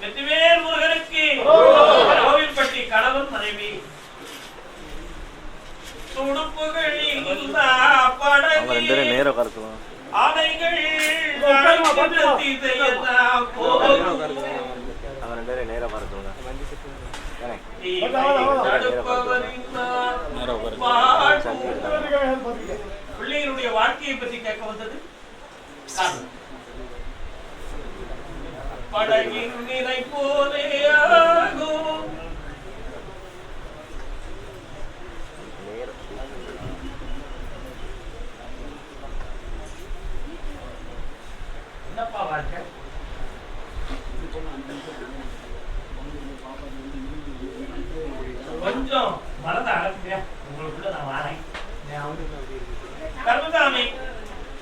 வெற்றிவேல் முருகனுக்கு கோவில்பட்டி கணவன் மனைவி துடுப்புகளில் நேரம் கருத்துவோம் ஆடைகள் நேரம் மறந்துடுங்க பிள்ளைகளுடைய வாழ்க்கையை பற்றி கேட்க வந்தது. படகின் நிறை போலே ஆகும் என்னப்பா வாழ்க்கை கொஞ்சம் மனதை அடக்குங்க. உங்களுக்குள்ள நான் வாரேன். கர்மசாமி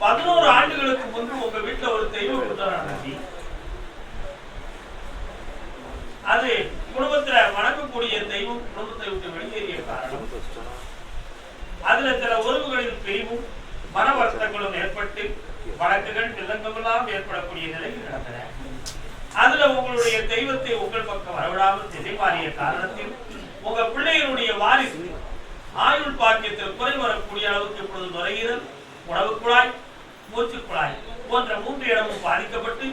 11 ஆண்டுகளுக்கு முன்பு உங்க வீட்டுல ஒரு தெய்வ கூட்டம் நடந்துச்சு. அது குடும்பத்துல வணங்கக்கூடிய தெய்வம் குடும்பத்தை விட்டு வெளியேறிய காரணம் அதுல சில உறவுகளில் பிரிவும் மன வருத்தங்களும் ஏற்பட்டு வழக்குகள் வில்லங்கமெல்லாம் ஏற்படக்கூடிய நிலையில் நடந்தன. அதுல உங்களுடைய தெய்வத்தை உங்கள் பக்கம் வரவிடாமல் திசை மாறிய காரணத்தில் உங்க பிள்ளைகளுடைய வாரிசு ஆயுள் பாக்கியத்தில் குறை வரக்கூடிய அளவுக்கு இப்பொழுது நுரையீரல், உணவு குழாய், மூச்சு குழாய் போன்ற 3 இடமும் பாதிக்கப்பட்டு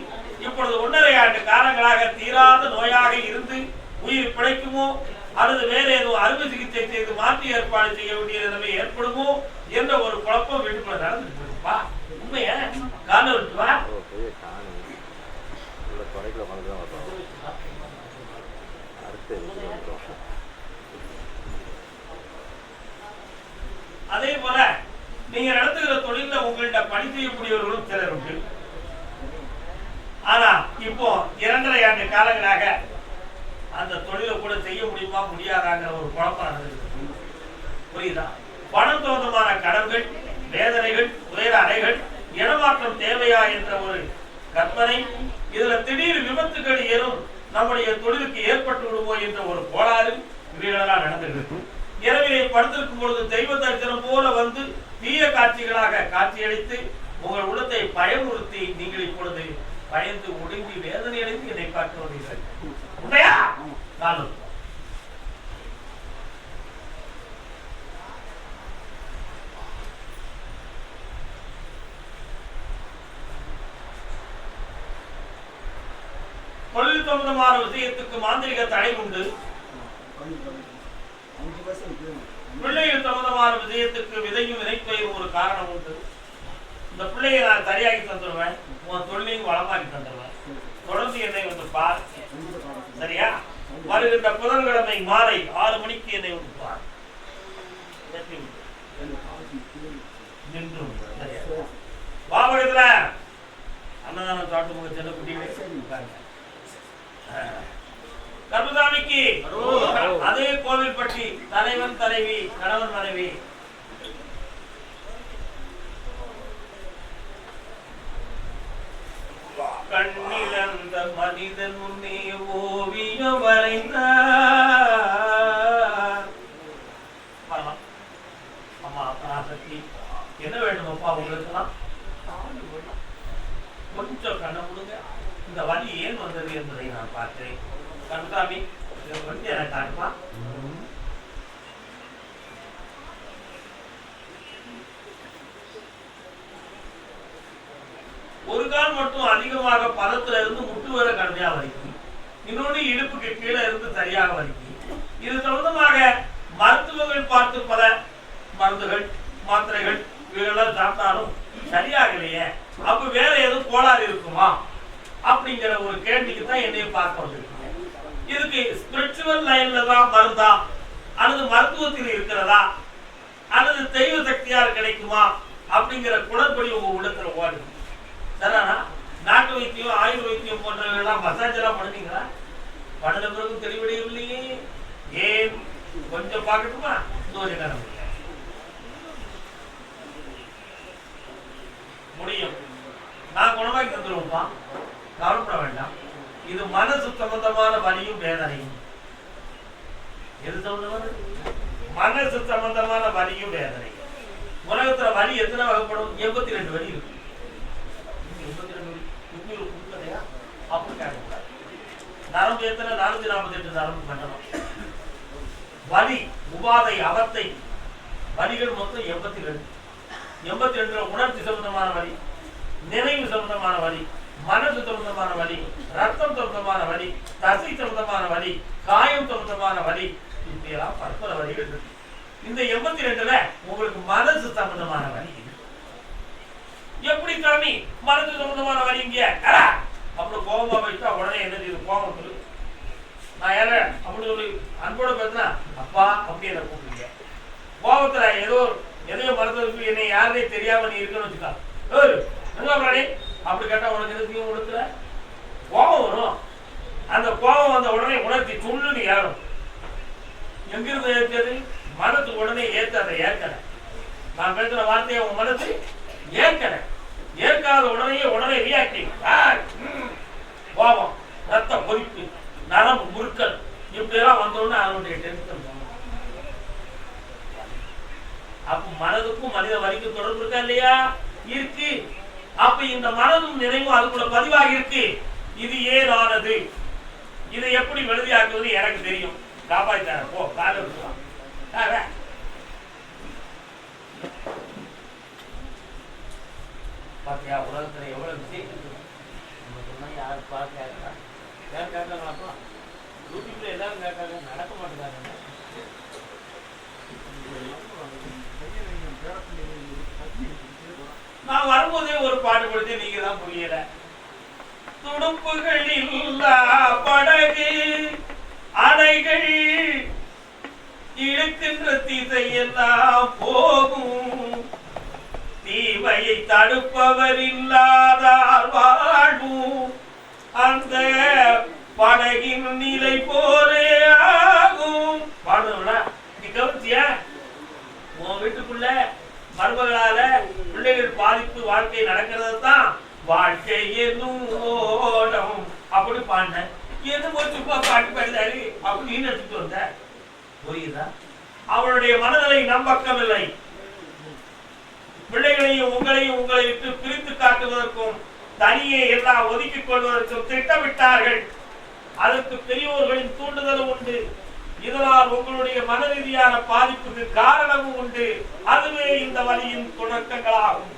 இப்பொழுது 1.5 ஆண்டு காலங்களாக தீராத நோயாக இருந்து உயிர் பிழைக்குமோ அல்லது வேற ஏதோ அறுவை சிகிச்சை செய்து மாற்றி ஏற்பாடு செய்ய வேண்டிய நிலைமை ஏற்படுமோ என்ற ஒரு குழப்பம் வீட்டுக்குள்ள நடந்துருப்பா. உண்மைய கால விட்டுவா அதே போல நீங்க நடத்துகிற தொழில உங்கள்கிட்ட பணி செய்யக்கூடியவர்களும் சிலர் உண்டு. ஆனா இப்போ 2.5 ஆண்டு காலங்களாக அந்த தொழிலை கூட செய்ய முடியுமா முடியாதாங்கிற ஒரு குழப்பம் நடந்துருக்கு. புரியுதா? பணம் தோந்தமான கடன்கள், வேதனைகள், துயர அறைகள், இடமாற்றம் தேவையா என்ற ஒரு கற்பனை, இதுல திடீர் விபத்துகள் ஏறும் நம்முடைய தொழிலுக்கு ஏற்பட்டு விடுமோ என்ற ஒரு கோளாறு இவைகளெல்லாம் நடந்துருக்கு. இரவிலே படுத்திருக்கும் பொழுது தெய்வ தரிசனம் போல வந்து தீய காட்சிகளாக காட்சியளித்து உங்கள் உள்ளத்தை பயமுறுத்தி நீங்கள் இப்பொழுது பயந்து ஒடுங்கி வேதனை அடைந்து என்னை பார்த்து வருகிறீர்கள். உண்மையா? நானும் தொழில் சம்பந்தமான விஷயத்துக்கு மாந்திரிக தடை உண்டு. பிள்ளைகள் சம்பந்தமான விஷயத்துக்கு விதையும் விதைப்பயிரும் ஒரு காரணம் உண்டு. இந்த பிள்ளையை நான் சரியாகி தந்துடுவேன், உன் தொழிலையும் வளமாக்கி தந்துடுவேன். தொடர்ந்து என்னை வந்து பார். சரியா? வருகின்ற புதன்கிழமை மாலை 6 மணிக்கு என்னை வந்து பார். பாபகத்துல அன்னதானம் சாப்பிட்டு உங்க செல்ல குட்டிகளை கர்மசாமிக்கு அதே கோவில்பட்டி தலைவன் தலைவி கணவன் மனைவி கண்ணிழந்த மனிதன் முன்னே ஓவியம் வரைந்தார். அம்மா பராசக்தி என்ன வேண்டும் அப்பா உங்களுக்குலாம்? கொஞ்சம் கண்ண முடுங்க. இந்த வலி ஏன் வந்தது என்பதை நான் பார்க்கிறேன். கர்மசாமி கொஞ்சம் எனக்கு காட்டுமா? ஒரு கால் மட்டும் அதிகமாக பதத்துல இருந்து முட்டு வர கடுமையா வலிக்கும், இன்னொன்று இடுப்புக்கு கீழே இருந்து சரியாக வலிக்கும். இது சம்பந்தமாக மருத்துவர்கள் பார்த்து பல மருந்துகள் மாத்திரைகள் இவையெல்லாம் சாப்பிட்டாலும் சரியாகலையே, அப்ப வேற எதுவும் கோளாறு இருக்குமா அப்படிங்கிற ஒரு கேள்விக்கு தான் என்னைய பார்க்க வந்திருக்கீங்க. இதுக்கு ஸ்பிரிச்சுவல் லைன்ல தான் மருந்தா அல்லது மருத்துவத்தில் இருக்கிறதா அல்லது தெய்வ சக்தியால் கிடைக்குமா அப்படிங்கிற குணப்படி உங்க உள்ளத்துல ஓடுது. சரிண்ணா? நாட்டு வைத்தியம் ஆயுள் வைத்தியம் போன்றவர்கள்லாம் மசாஜ் எல்லாம் பண்ணுவீங்களா? பண்ணல பிறகு தெளிவடையவில்லையே. ஏன் கொஞ்சம் பார்க்கட்டுமா? முடியும், நான் குணமாக்கி தந்துருவோம்ப்பா, கவலைப்பட வேண்டாம். இது மனசு சம்பந்தமான வலியும் வேதனையும். எது சம்பந்தமான? மனசு சம்பந்தமான வலியும் வேதனையும். உலகத்துல வலி எத்தனை வகைப்படும்? 82 வலி இருக்கு. 82 வலி அப்படி கேட்கக்கூடாது. நரம்பு எத்தனை 448 நரம்பு மண்டலம். வலி உபாதை அவத்தை வலிகள் மொத்தம் 82. 82 உணர்ச்சி சம்பந்தமான வலி, நினைவு சம்பந்தமான வலி, மனசு சம்பந்தமான வலி, ரத்தம் சம்பந்தமான வலி, தசை சம்பந்தமான வலி, காயம் சம்பந்தமான வலி, இப்படியெல்லாம் 10 வலிகள் இருக்கு. இந்த 82ல உங்களுக்கு மனசு சம்பந்தமான வலி எப்படி சாமி மனசு சம்பந்தமான வலி இங்க அப்படி கோபமா போயிட்டா உடனே என்ன செய்யுது? கோபம் சொல்லு. நான் யார அப்படி சொல்லி அன்போட பேசுனா அப்பா அப்படி என்ன கூப்பிடுங்க. கோபத்துல எதையோ மறந்ததுக்கு என்னை யாருனே தெரியாம நீ இருக்குன்னு வச்சுக்கா அப்படி கேட்டா உனக்கு எதுக்கு கொடுக்குற கோபம் வரும். அந்த கோபம் வந்த உடனே உணர்ச்சி சொல்லுன்னு ஏறும். எங்கிருந்து ஏற்றது? மனசு உடனே ஏற்று அதை ஏற்கன. நான் பேசுற வார்த்தையை உன் மனசு ஏற்கன. ஏற்காத உடனே ரியாக்டிங் கோபம், ரத்த கொதிப்பு, நரம்பு முறுக்கல் இப்படியெல்லாம் வந்தோடனே அதனுடைய டென்ஷன். அப்ப மனதுக்கும் மனித வலிக்கும் தொடர்பு இருக்கா இல்லையா? இருக்கு. அப்ப இந்த மனதும் நினைவும் அதுக்குள்ள பதிவாகி இருக்கு. இது ஏதானது, இதை எப்படி வெளியாக்குவது எனக்கு தெரியும். காப்பாற்ற போ கால விட்டுலாம். பாத்தியா உலகத்துல எவ்வளவு விஷயம் சொன்னா யாரு கேட்கறா? யாரும் கேட்கறாங்களா? யூடியூப்ல எல்லாரும் கேட்கறாங்க, நடக்க மாட்டேங்காங்க. நான் வரும்போதே ஒரு பாட்டு கொடுத்து நீங்க தான் புரியல. துடுப்புகள் இல்லா படகு அணைகள் இழுக்கின்ற திசையெல்லாம் போகும், தீமையை தடுப்பவர் இல்லாதார் வாழ்வும் அந்த படகின் நிலை போரே ஆகும். பாடுறா நீ கவனிச்சியா? உன் வீட்டுக்குள்ள மருமகளால பிள்ளைகள் பாதிப்பு வாழ்க்கை நடக்கிறது தான் வாழ்க்கை என்னும் ஓடம். அப்படி பாடின எது போச்சுப்பா பாட்டு பாடிதாரு அப்படின்னு எடுத்துட்டு வந்த புரியுதா? அவளுடைய மனநிலை நம்பக்கம் இல்லை. பிள்ளைகளையும் உங்களை விட்டு பிரித்து காட்டுவதற்கும் தனியே எல்லாம் ஒதுக்கிக் கொள்வதற்கும் திட்டமிட்டார்கள். அதற்கு பெரியோர்களின் தூண்டுதலும் உண்டு. இதனால் உங்களுடைய மன ரீதியான பாதிப்புக்கு காரணமும் உண்டு. அதுவே இந்த வலியின் தொடக்கங்களாகும்.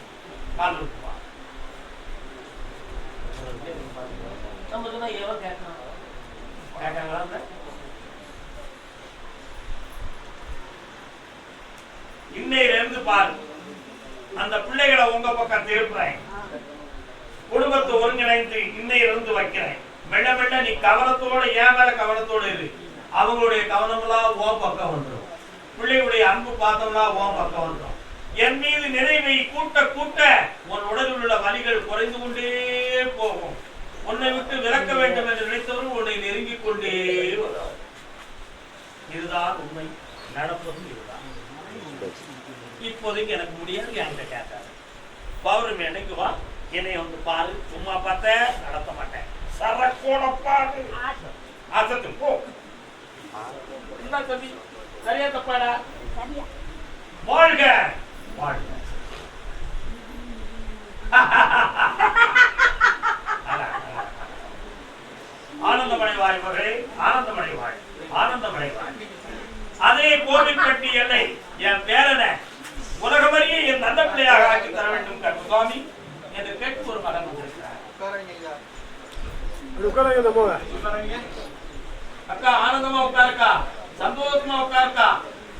இன்னையிலிருந்து பாரு, அந்த பிள்ளைகளை உங்க பக்கம் திருப்புறேன். குடும்பத்தை ஒருங்கிணைந்து இன்னையிலிருந்து வைக்கிறேன். மெல்ல மெல்ல நீ கவனத்தோட ஏன் மேல கவனத்தோட இரு. அவங்களுடைய கவனம்லாம் ஓ பக்கம் வந்துடும். பிள்ளைகளுடைய அன்பு பார்த்தோம்னா ஓ பக்கம் வந்துடும். என் மீது நினைவை கூட்ட கூட்ட உன் உடலில் உள்ள வலிகள் குறைந்து கொண்டே போகும். உன்னை விட்டு விலக்க வேண்டும் என்று நினைத்தவரும் உன்னை நெருங்கிக் கொண்டே வரும். இதுதான் உண்மை. நடப்பதும் இதுதான். இப்போதைக்கு எனக்கு முடியாது, என்கிட்ட கேட்காது. பௌர்ணமி அன்னைக்கு வா, என்னை வந்து பாரு. சும்மா பார்த்த நடத்த மாட்டேன். சரக்கோட பாரு ஆசத்து போ. என்ன தம்பி சரியா தப்பாடா? வாழ்க வாழ்க. ஆனந்தமடைவாய் மகளே, ஆனந்தமடைவாய், ஆனந்தமடைவாய். அதே கோவில்பட்டி எல்லை என் பேரன உலகமறிய என் நல்ல பிள்ளையாக ஆக்கி தர வேண்டும் கருசுவாமி என்று கேட்டு ஒரு மகன் வந்திருக்கிறார். அக்கா ஆனந்தமா உட்காருக்கா, சந்தோஷமா உட்காருக்கா.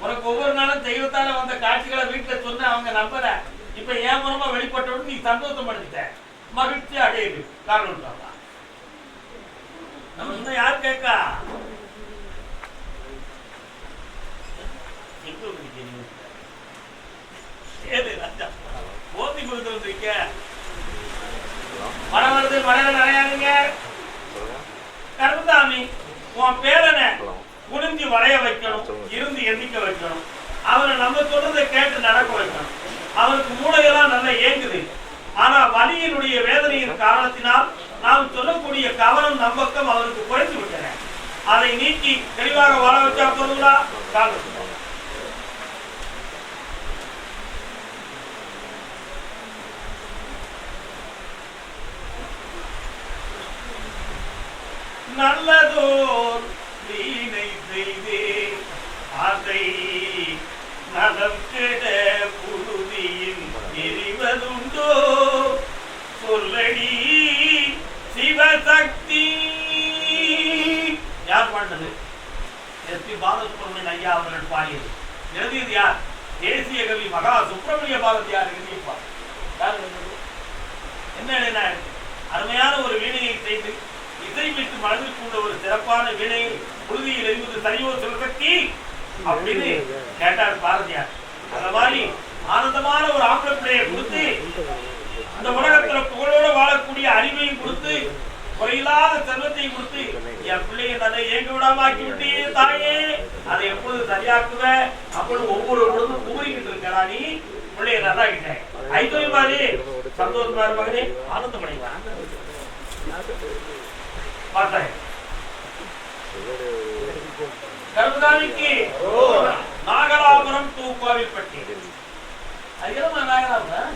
உனக்கு ஒவ்வொரு நாளும் தெய்வத்தால வந்த காட்சிகளை வீட்டுல சொன்ன அவங்க நம்பல. இப்ப ஏன் மூலமா வெளிப்பட்டோடு நீ சந்தோஷம் அடைஞ்சிட்ட, மகிழ்ச்சி அடையுது. காரணம் நம்ம இன்னும் யார் கேட்கா? போத்தி கொடுத்துருக்க மழை வருது, மழையில நனையாதுங்க. கருந்தாமி உன் பேரனை குனிஞ்சு வளைய வைக்கணும், இருந்து எண்ணிக்க வைக்கணும். அவனை நம்ம சொல்றதை கேட்டு நடக்க வைக்கணும். அவனுக்கு மூளையெல்லாம் நல்லா ஏங்குது. ஆனா வலியினுடைய வேதனையின் காரணத்தினால் நாம் சொல்லக்கூடிய கவனம் நம்பக்கம் அவனுக்கு குறைந்து விட்டன. அதை நீக்கி தெளிவாக வர வச்சா போதுங்களா? காரணம் நல்ல நல்லதோர் வீணை செய்தே அதை நலம் கெட புழுதியில் எரிவதுண்டோ சொல்லடி சிவசக்தி. யார் பாண்டது? எஸ்.பி. பாலசுப்ரமணியன் ஐயா அவர்கள் பாடியது. எழுதியது யார்? தேசிய கவி மகா சுப்பிரமணிய பாரதியார் எழுதியிருப்பார். என்ன எழுதினார்? அருமையான ஒரு வீணையை செய்து இசைவிட்டு மனதில் கொண்ட ஒரு சிறப்பான வீணையை புழுதியில் எரிவது சரியோ சிவசக்தி அப்படின்னு கேட்டார் பாரதியார். அந்த மாதிரி ஆனந்தமான ஒரு ஆம்பளை பிள்ளையை கொடுத்து அந்த உலகத்துல புகழோடு வாழக்கூடிய அறிவையும் கொடுத்து குறையில்லாத செல்வத்தையும் கொடுத்து என் பிள்ளையை அதை ஏங்க விடாம ஆக்கி விட்டு தாயே அதை எப்பொழுது சரியாக்குவ அப்பொழுது ஒவ்வொரு பொழுதும் கூறிக்கிட்டு இருக்கா நீ பிள்ளைய நல்லா கிட்டேன் ஐதொழி மாதிரி சந்தோஷமா இருப்பாங்க ஆனந்தமடைவா பார்த்தேன். கருதானிக்கு நாகலாபுரம் தூப்பாவிப்பட்டி அதுமா நாகலாபுரம்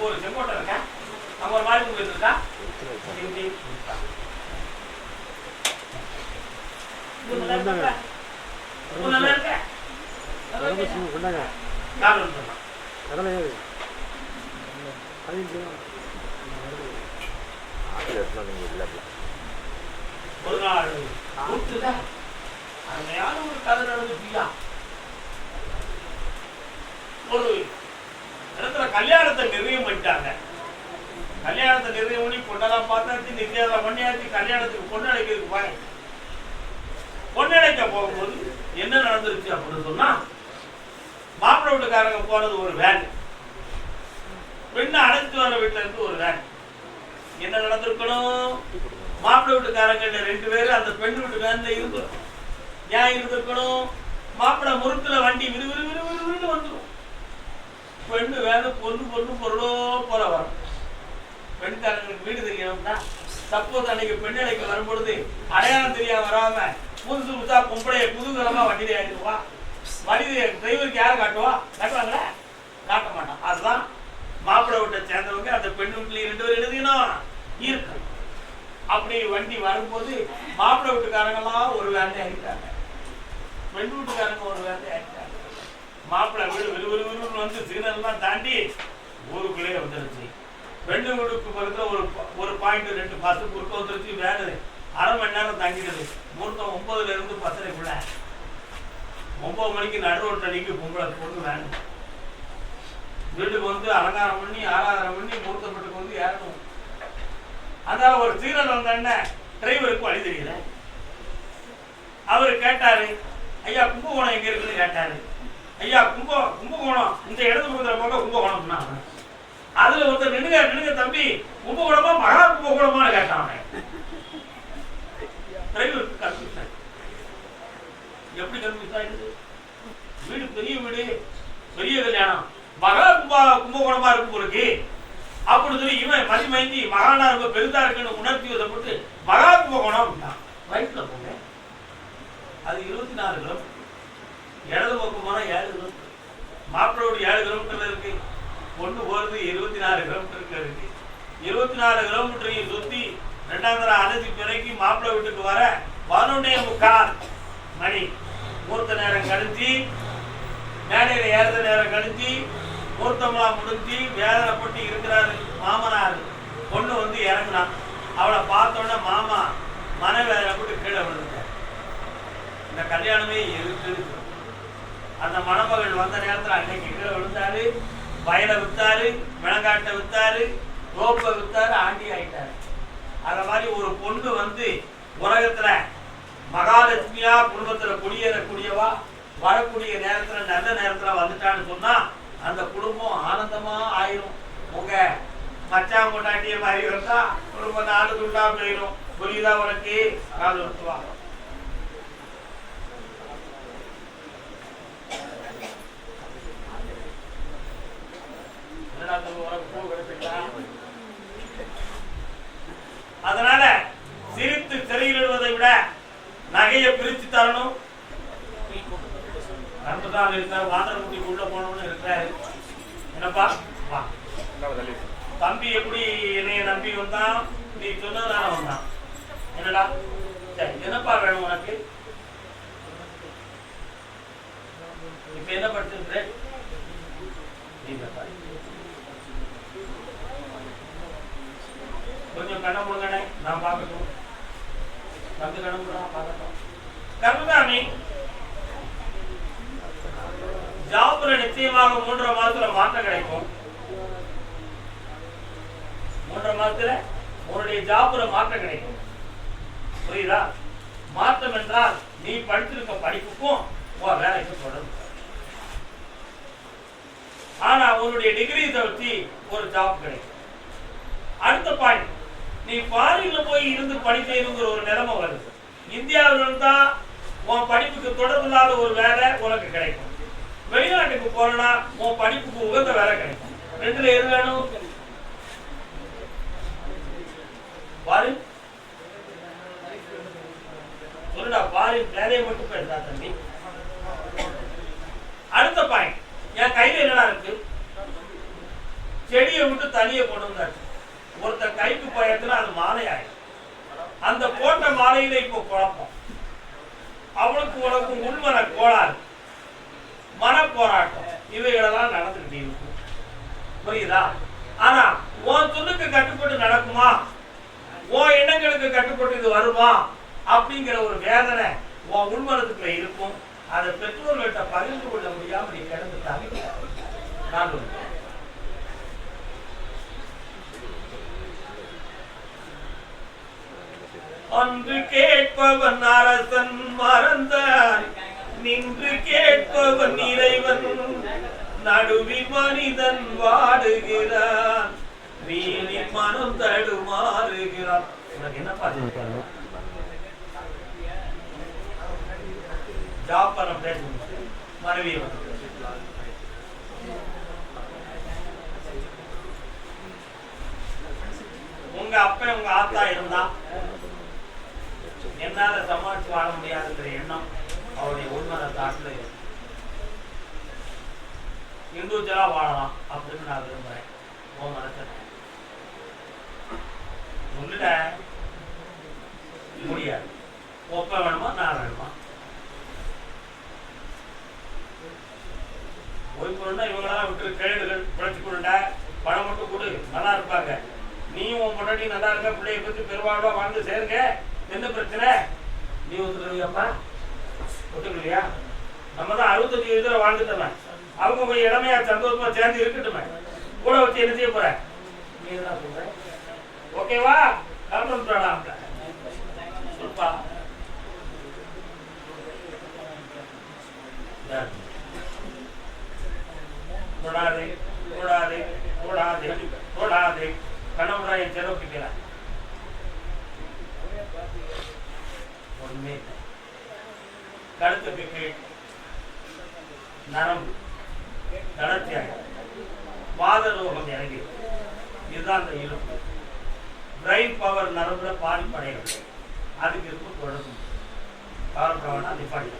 ஒரு செங்கோட்டை இருக்கா அங்க ஒரு மாதிரி உங்களுக்கு இருக்கா ஒரு நாள் அருமையான ஒரு கதை நடந்துட்டியா ஒரு இடத்துல கல்யாணத்தை நிர்ணயம் பண்ணிட்டாங்க. கல்யாணத்தை நிர்ணயம் பண்ணி பொண்ணெல்லாம் பார்த்தாச்சு நிச்சயம் பண்ணியாச்சு. கல்யாணத்துக்கு பொண்ணு அழைக்கிறதுக்கு போய் பொண்ணு அழைக்க போகும்போது என்ன நடந்துருச்சு அப்படின்னு சொன்னா மாப்பிள்ளை வீட்டுக்காரங்க போனது ஒரு வேன், பெண்ணை அழைச்சிட்டு வர வீட்டுல இருந்து ஒரு வேன். என்ன நடந்திருக்கணும்? மாப்பிள்ளை வீட்டுக்காரங்க 2 பேரும் அந்த பெண் வீட்டு வேன்ல இருந்து ஏன் இருந்திருக்கணும்? மாப்பிள்ளை முறுக்குல வண்டி விறுவிறு விறுவிறுன்னு வந்துடும். பெண்ணு வேணும் பொண்ணு பொண்ணு பொருளோ போல வரும். பெண்காரங்களுக்கு வீடு தெரியணும்னா சப்போஸ் அன்னைக்கு பெண் அழைக்க வரும்பொழுது அடையாளம் தெரியாம வராம புதுசு புதுசா பொம்பளைய புதுகலமா வண்டியில ஆயிடுவா. வண்டி டிரைவருக்கு யாரை காட்டுவா? காட்டுவாங்களா? காட்ட மாட்டான். அதுதான் மாப்பிள்ளை வீட்டை சேர்ந்தவங்க அந்த பெண் வீட்டுல 2 பேரும் எழுதினோம் இருக்கு. அப்படி வண்டி வரும்போது மாப்பிள்ளை வீட்டுக்காரங்கெல்லாம் ஒரு வேலையை ஆகிட்டாங்க, பெண் வீட்டுக்காரங்க ஒரு வேலையை ஆகிட்டாங்க. மாப்பிள்ளை வீடு விறுவிறுவிறு வந்து சிக்னல்லாம் தாண்டி ஊருக்குள்ளே வந்துருச்சு. பெண்ணு வீடுக்கு பக்கத்துல ஒரு பாயிண்ட் 2 பஸ் குறுக்க வந்துருச்சு. வேலை 1/2 மணி நேரம் தங்கிடுது. முகூர்த்தம் 9ல இருந்து 10:30 9 மணிக்கு நடு ரோட்டு அன்னைக்கு பொம்பளை பொண்ணு வேணும். வீட்டுக்கு வந்து அலங்காரம் பண்ணி ஆராதனை பண்ணி முகூர்த்தப்பட்டுக்கு வந்து ஏறணும். அதனால ஒரு சீரல் வந்தோடனே டிரைவருக்கு வழி தெரியல. அவரு கேட்டாரு, ஐயா கும்பகோணம் எங்க இருக்குன்னு கேட்டாரு. ஐயா கும்பகோணம் இந்த இடது பக்கத்துல போக கும்பகோணம்னா அதுல ஒருத்தர் நின்னுங்க தம்பி கும்பகோணமா மகா கும்பகோணமான்னு கேட்டான். டிரைவருக்கு கன்ஃபியூஷன். எப்படி கன்ஃபியூஸ் ஆயிடுது? வீடு பெரிய வீடு, பெரிய கல்யாணம், மகா கும்பகோணமா இருக்கும் பொழுது அப்படின்னு சொல்லி இவன் மதிமைந்தி மகானா ரொம்ப பெருதா இருக்குன்னு உணர்த்தி வசப்பட்டு மகா கும்பகோணம் அப்படின்னா ரைட்ல போங்க. அது 24 கிலோமீட்டர். இடது பக்கமான 7 கிலோமீட்டர். மாப்பிளோடு 7 கிலோமீட்டர்ல இருக்கு. பொண்ணு போறது 24 கிலோமீட்டருக்கு இருக்கு. 24 கிலோமீட்டரையும் சுத்தி 2ஆம் தர அனுதி பிறகு மாப்பிள்ளை வீட்டுக்கு வர 11:45 மணி. முகூர்த்த நேரம் கழிச்சு மேடையில ஏறுத நேரம் கழிச்சு முகூர்த்தம்லாம் முடிஞ்சு வேதனைப்பட்டு இருக்கிறாரு மாமனார். பொண்ணு வந்து இறங்குனான். அவளை பார்த்தோன்னே மாமா மனவேதனைப்பட்டு கீழே விழுந்துட்டார். இந்த கல்யாணமே இருக்கு. அந்த மணமகள் வந்த நேரத்தில் அன்னைக்கு கீழே விழுந்தாரு. வயலை வித்தாரு, மிளகாட்டை வித்தாரு, ரோப்பை வித்தாரு, ஆண்டி ஆயிட்டாரு. அந்த மாதிரி ஒரு பொண்ணு வந்து உலகத்துல மகாலட்சுமியா குடும்பத்துல குடியேறக்கூடியவா வரக்கூடிய நேரத்துல நல்ல நேரத்துல வந்துட்டான்னு சொன்னா அந்த குடும்பம் ஆனந்தமா ஆயிரும். உங்க மச்சான் கொண்டாட்டிய மாதிரி இருந்தா குடும்பம் 4 துண்டா போயிடும். புரியுதா உனக்கு? காது விட்டுவா. அதனால சிரித்து சிறையிடுவதை விட நகையை பிரித்து தரணும். நண்பதான் இருக்காரு, வானரமுட்டி உள்ள போனோம்னு இருக்கிறாரு. என்னப்பா வா தம்பி எப்படி என்னைய நம்பி வந்தான், நீ சொன்னதான ஒண்ணான் என்னடா சரி என்னப்பா வேணும் உனக்கு இப்ப என்ன படிச்சிருக்கிற கொஞ்சம் கண்ண முழுங்கனே நான் பார்க்கட்டும் வந்து கண்ண முழுங்க பார்க்கட்டும் கருதாமி ஜாப்ல நிச்சயமாக 3 மாதத்துல மாற்றம் கிடைக்கும் 3 மாதத்துல உன்னுடைய ஜாப்ல மாற்றம் கிடைக்கும் புரியுதா மாற்றம் என்றால் நீ படிச்சிருக்க படிப்புக்கும் உன் வேலைக்கு தொடரும் ஆனா உன்னுடைய டிகிரி வச்சு ஒரு ஜாப் கிடைக்கும் அடுத்த பாயிண்ட் நீ ஃபாரின்ல போய் இருந்து படிக்கணுங்கிற ஒரு நிலைமை வருது இந்தியாவில் இருந்தா உன் படிப்புக்கு தொடர்பு இல்லாத ஒரு வேலை உனக்கு கிடைக்கும் வெளிநாட்டுக்கு போறனா உன் படிப்புக்கு உகந்த வேலை கிடைக்கும் ரெண்டுல எது வேணும் பாரு சொல்லுடா பாரு வேலையை மட்டும் பேசா தம்பி அடுத்த பாயிண்ட் என் கையில என்னடா இருக்கு செடியை விட்டு தனியை கொண்டு வந்தாச்சு ஒருத்தர் கைக்கு போயத்துல அது மாலை ஆயிடும் அந்த போட்ட மாலையில இப்போ குழப்பம் அவளுக்கு உனக்கும் உள்மன கோளாறு மன போராட்டம் இவைகளெல்லாம் நடந்துகிட்டே இருக்கும் புரியுதா ஆனா உன் துணுக்கு கட்டுப்பட்டு நடக்குமா உன் எண்ணங்களுக்கு கட்டுப்பட்டு இது வருமா அப்படிங்கிற ஒரு வேதனை உன் உள்மனத்துக்குள்ள இருக்கும் அதை பெற்றோர்கள்ட்ட பகிர்ந்து கொள்ள முடியாம நீ கிடந்துட்டாங்க நான் அன்று கேட்பவன் அரசன் மறந்தார் நின்று கேட்பவன் இறைவன் நடுவில் மனிதன் வாடுகிறான் வீணின் மனம் தடுமாறுகிறான் என்ன பாத்து ஜாப் பண்ண பேசணும் மனைவி உங்க அப்ப உங்க ஆத்தா இருந்தா என்னால சமாளிச்சு வாழ முடியாதுங்கிற எண்ணம் அவருடைய உண்மன தாட்டுல இண்டிவிஜுவலா வாழலாம் அப்படின்னு நான் விரும்புறேன் உன் மனச சொல்லிட முடியாது ஒப்ப வேணுமா நான் வேணுமா ஓய்வுனா இவங்களெல்லாம் விட்டு கேடுகள் பிழைச்சு கொண்ட பணம் மட்டும் கொடு நல்லா இருப்பாங்க நீயும் உன் முன்னாடி நல்லா இருக்க பிள்ளைய பற்றி பெருவாழ்வா வாழ்ந்து சேருங்க என்ன பிரச்சனை நீ ஒத்துக்கலையாப்பா ஒத்துக்கலையா நம்ம தான் 65 வயதுல வாழ்ந்துட்டோமே அவங்க போய் இளமையா சந்தோஷமா சேர்ந்து இருக்கட்டுமே கூட வச்சு என்ன செய்ய போற நீ என்ன சொல்ற ஓகேவா கலந்துடாம் சொல்பா தொடாதே தொடாதே தொடாதே தொடாதே கணவனா என் செலவுக்கு ஒண்ணுமே கழுத்துக்கு கீழ் நரம்பு தளர்ச்சியாக வாத ரோகம் இறங்கி இதுதான் அந்த இழுப்பு பிரெயின் பவர் நரம்புல பாதிப்படைகிறது அதுக்கு இருக்கும் தொடர்பு கவலைப்படவேனா நிப்பாடி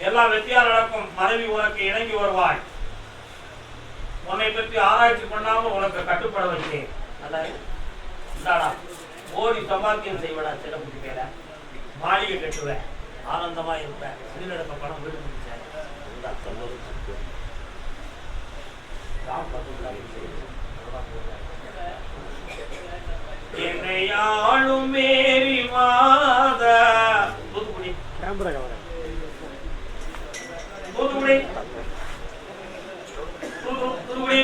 எல்லா வெற்றியால் நடக்கும் மனைவி உனக்கு இணங்கி வருவாய் உன்னை பற்றி ஆராய்ச்சி பண்ணாம உனக்கு கட்டுப்பட வச்சேன் ஓடி சம்பாத்தியம் செய்வடா சிறப்பு பேர மாளிகை கட்டுவேன் ஆனந்தமா இருப்பேன் வெளிநடக்க பணம் வீடு முடிச்சேன் என்னையாளும் மேரி மாத தூத்துக்குடி தூத்துக்குடி தூத்துக்குடி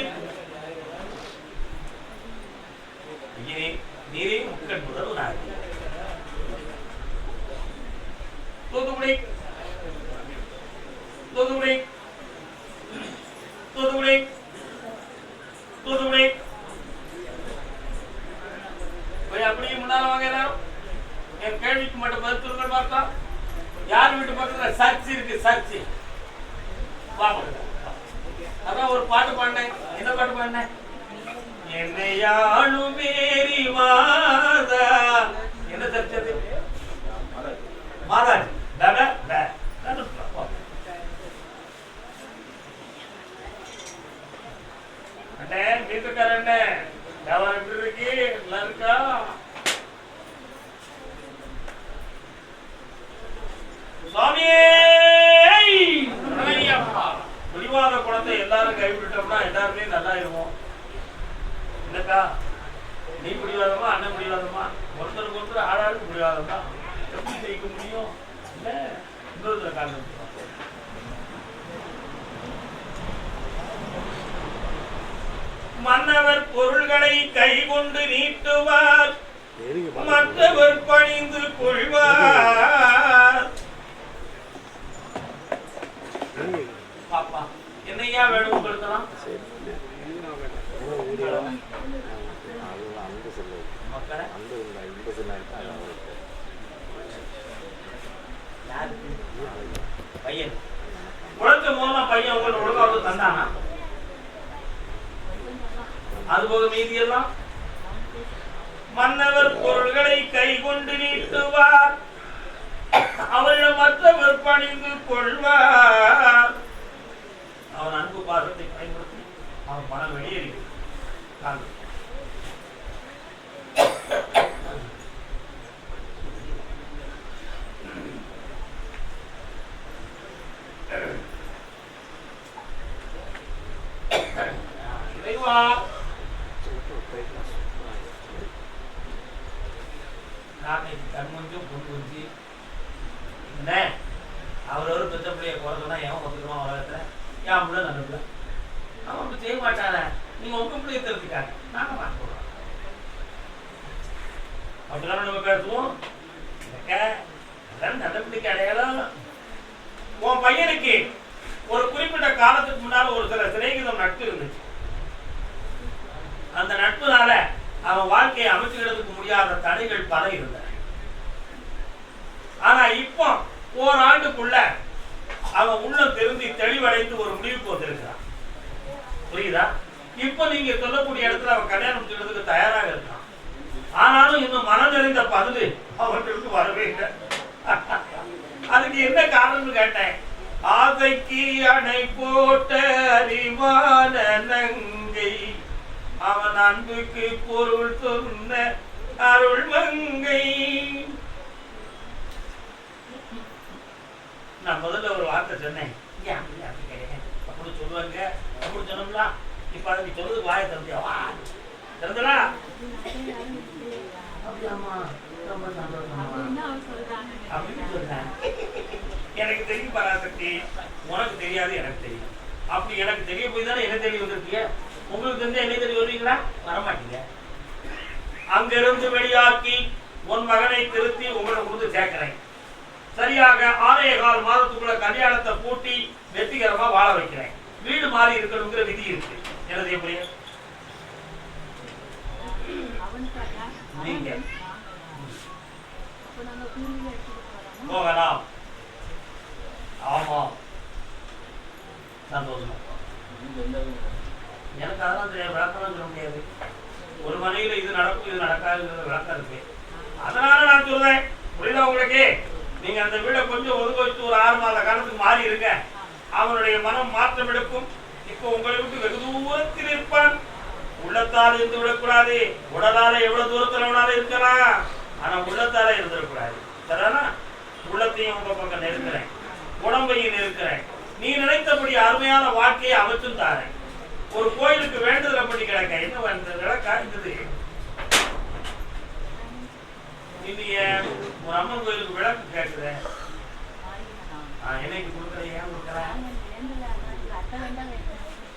நீரே முக்கன் முதல் தூத்துக்குடி தூத்துக்குடி தூத்துக்குடி தூத்துக்குடி அப்படியே முன்னால வாங்க எல்லாரும் என் கேள்விக்கு மட்டும் பதில் பார்த்தா யார் வீட்டு பக்கத்துல சர்ச் இருக்கு சர்ச் அதான் ஒரு பாட்டு பாடினேன் என்ன பாட்டு பாடினேன் என்னையாளும் மேரி மாதா என்ன சர்ச் அது மகாராஜ் அண்ணே வீட்டுக்கார அண்ணே வியாபாரம் எப்படி இருக்கு? நல்லா இருக்கா? சுவாமியே பிடிவாத குணத்தை எல்லாரும் கைவிட்டோம்னா எல்லாருமே நல்லா இருக்கும். என்னக்கா நீ பிடிவாதமா அண்ணன் பிடிவாதமா? ஒருத்தருக்கு ஒருத்தர் ஆளாளுக்கு பிடிவாதம் தான். எப்படி ஜெயிக்க முடியும்? இல்ல இன்னொருத்தர காரணம் மன்னவர் பொருள்களை கை கொண்டு நீட்டுவார், மற்றவர் பணிந்து கொள்வார். பாப்பா என்னையா வேணும் உங்களுக்கு? பையன் உழைச்ச மூலம் பையன் உங்களுக்கு ஒழுங்காவது தந்தானா? அதுபோக மீதியெல்லாம் மன்னவர் பொருள்களை கை கொண்டு நீட்டுவார், அவரிடம் மற்றவர் பணிந்து கொள்வார். அவன் அன்பு பாசத்தை பயன்படுத்தி அவன் பணம் வெளியேறி கண்மஞ்சும் பொண்ணு வச்சு என்ன அவரோட பெற்ற பிள்ளைய குறைஞ்சோன்னா எவன் ஒத்துக்குவான் உலகத்துல? என் பிள்ளை நல்ல பிள்ளை, அவன் அப்படி செய்ய மாட்டான. நீங்க உங்க பிள்ளைய தெரிஞ்சுக்காங்க, நாங்க மாட்ட போறோம். அப்படிதான் நம்ம பேசுவோம். நல்ல பிள்ளைக்கு அடையாளம். உன் பையனுக்கு ஒரு குறிப்பிட்ட காலத்துக்கு முன்னால ஒரு சில சிநேகிதம் நட்பு இருந்துச்சு. அந்த நட்புனால அவன் வாழ்க்கையை அமைச்சுக்கிறதுக்கு முடியாத தடைகள் பல இருந்தன. ஆனா இப்போ ஓராண்டுக்குள்ள அவன் உள்ளம் திருந்தி தெளிவடைந்து ஒரு முடிவுக்கு வந்திருக்கிறான். புரியுதா? இப்போ நீங்க சொல்லக்கூடிய இடத்துல அவன் கல்யாணம் முடிக்கிறதுக்கு தயாராக இருக்கான். ஆனாலும் இன்னும் மனம் நிறைந்த பதில் அவனுக்கு வரவே இல்லை. அதுக்கு என்ன காரணம்னு கேட்டேன். ஆசைக்கு அணை போட்ட அறிவான நங்கை, அவன் அன்புக்கு பொருள் சொன்ன அருள் மங்கை. நான் முதல்ல ஒரு வார்த்தை சொன்னேன், அப்படி சொல்லுவாங்க, அப்படி சொன்னோம்னா இப்ப அதை நீ சொல்றது வாய திறந்தியா? திறந்தலா? எனக்கு தெரியும் பராசக்தி, உனக்கு தெரியாது எனக்கு தெரியும். அப்படி எனக்கு தெரிய போய் தானே என்ன தெரிய வந்திருக்கீங்க. உங்களுக்கு தெரிஞ்ச என்ன தெரிய வருவீங்களா? வரமாட்டீங்க. அங்கிருந்து வெளியாக்கி உன் மகனை திருத்தி உங்களை கொடுத்து சேர்க்கிறேன். சரியாக 6.25 மாதத்துக்குள்ள கல்யாணத்தை பூட்டி வெற்றிகரமா வாழ வைக்கிறேன். வீடு மாறி இருக்கணுங்கிற விதி இருக்கு. எனது எப்படி நீங்க போகலாம்? ஆமா, சந்தோஷமா. எனக்கு அதெல்லாம் தெரியாது, விளக்கம் சொல்ல முடியாது. ஒரு மனையில இது நடக்கும் இது நடக்காதுங்கிற விளக்கம் இருக்கு. அதனால நான் சொல்றேன், புரியுதா உங்களுக்கு? நீங்க அந்த வீடை கொஞ்சம் ஒதுக்க வச்சு ஒரு 6 மாத காலத்துக்கு மாறி இருங்க. அவனுடைய மனம் மாற்றம் எடுக்கும். இப்போ உங்களை விட்டு வெகு தூரத்தில் இருப்பான். உள்ளத்தால் இருந்து விடக்கூடாது. உடலால எவ்வளவு தூரத்தில் வேணாலும் இருக்கலாம், ஆனா உள்ளத்தால இருந்துடக்கூடாது. சரிதானா? உள்ளத்தையும் உங்க பக்கம் நெருக்கிறேன், உடம்பையும் நெருக்கிறேன். நீ நினைத்தபடி அருமையான வாழ்க்கையை அமைச்சும் தாரேன். ஒரு கோயிலுக்கு வேண்டுதலை பண்ணி கிடக்க என்ன வேண்டது? விளக்கா இருந்தது. இல்லையே, ஒரு அம்மன் கோயிலுக்கு விளக்கு கேட்குறேன். என்னைக்கு கொடுக்குறேன்? ஏன் கொடுக்குறேன்?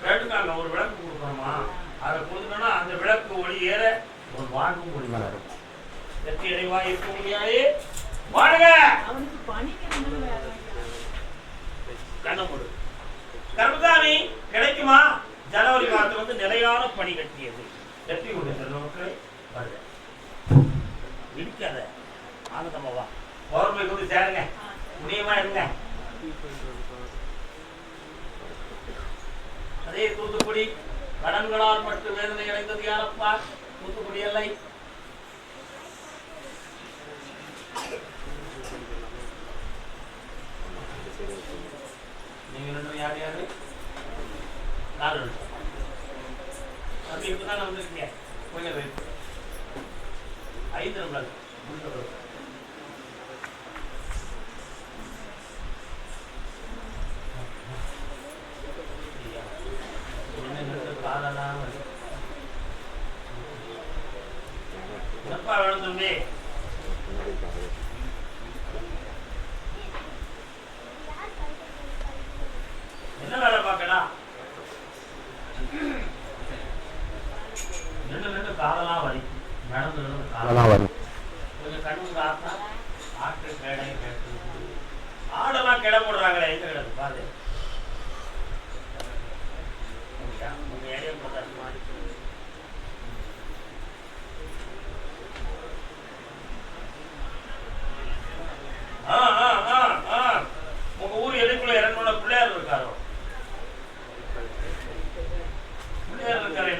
வேண்டுக்காங்க ஒரு விளக்கு கொடுக்குறோமா? அதை கொடுத்தோம்னா அந்த விளக்கு ஒளி ஏற ஒரு வாழ்வும் ஒளி வளரும். வெற்றி அடைவா இருக்க முடியாது. வாழ்க. கண்ணமுடு கர்மதானி கிடைக்குமா? ஜனவரி மாதம் வந்து நிலையான பணி கட்டியது. வெற்றி உடைய செல்வமக்களை வருக. இடிக்காத ஆனந்தமாவா பௌர்ணமி வந்து சேருங்க, முடியுமா இருங்க. அதே தூத்துக்குடி கடன்களால் மட்டும் வேதனை அடைந்தது யாரப்பா? தூத்துக்குடி எல்லை நீங்க ரெண்டும் யார் யாரு? 4 நிமிஷம். அது இப்பதான் வந்திருக்கீங்க. கொஞ்சம் வெயிட். 5 நிமிடம் முடிஞ்சது. என்னப்பா வேணும் தம்பி? என்ன வேலை பார்க்கலாம்? ரெண்டு காலெல்லாம் வலிக்கும். நடந்து காலெல்லாம் வலிக்கும். கொஞ்சம் கண்ணு காத்தா ஆட்டு கேடை கேட்டு ஆடெல்லாம் கிட போடுறாங்களே, எங்க கிடக்கு பாரு. உங்க ஏரியா போட்டா மாதிரி உங்க ஊர் எதுக்குள்ள இறங்கணும்னா பிள்ளையார் இருக்காரோ? பிள்ளையார் இருக்காரு.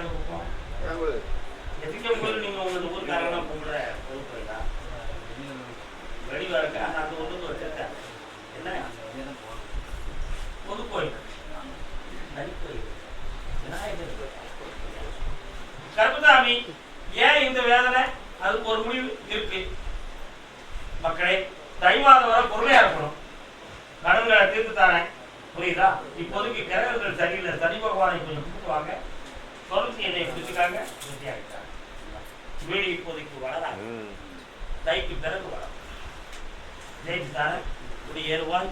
எதுக்கு போய் நீங்க உங்க ஊருக்காரெல்லாம் கும்பிடுற பொதுப்பா வெளிவா இருக்கா? அந்த ஒன்று வச்சிருக்கேன். என்ன பொது கோயில், நரிக்கோயில், விநாயகர். கருப்பசாமி, ஏன் இந்த வேதனை? அதுக்கு ஒரு முடிவு இருக்கு மக்களே. தை மாதம் வர பொருளையா இருக்கணும். கடன்களை தீர்த்து தானேன், புரியுதா? இப்போதைக்கு கிரகங்கள் சரியில்லை. சனி பகவானை கொஞ்சம் கூப்பிடுவாங்க. தொடர்ச்சி என்னை பிடிச்சிக்காங்க. வீடு இப்போதைக்கு வளராது. தைக்கு பிறகு வளரும். ஜெயிச்சு தானே குடியேறுவாய்.